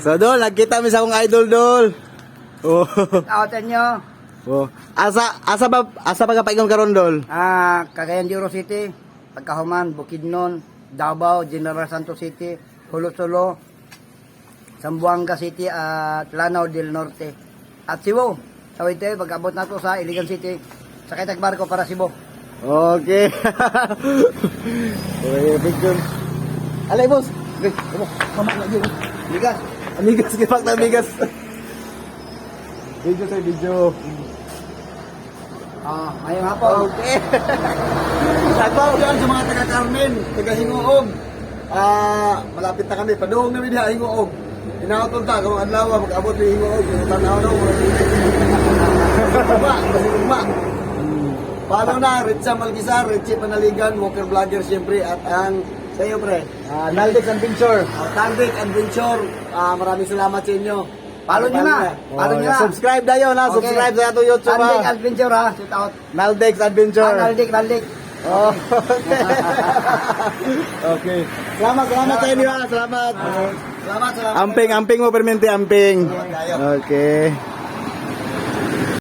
So, Dol, nagkita mi sa akong idol, Dol. Oh. Outan nyo. Oh. Asa ba ka paingon karon, Dol? Cagayan de Oro City, Pagkahuman, Bukidnon, Davao, General Santos City, Hulo-Sulo, Zamboanga City at Lanao del Norte. At Cebu. So ito, pag-abot na to sa Iligan City, sakay tagbarko para Cebu. Okay. Okay, picture. Alay, boss. Okay, mama lagi. Ligas. Amigas, kipak na amigas. Video tayo, video. Ngayong hapon. Okay. Sagbaw yan sa mga taga-Carmen, taga-Hingoog. Malapit na kami, paduhong namin diha, Hingoog. Inaotol ta, kung adlaw, mag-abot ni Hingoog. Tanaw na, Masibugma. Paano na, Ritza Malgisar, Richie Panaligan, Walker Vlogger siyempre, at ang sa iyo, pre, Naldex Adventure. Naldex Adventure, maraming salamat sa inyo. Follow nyo na. Follow nyo na. Subscribe na yun, ha? Okay. Subscribe sa ato YouTube, Naldik ha? Adventure ha. Shoot out. Naldex Adventure. Naldik. Oh, okay. Okay. Salamat sa inyo, ha? Salamat. Salamat. Amping mo, permente, amping. Okay.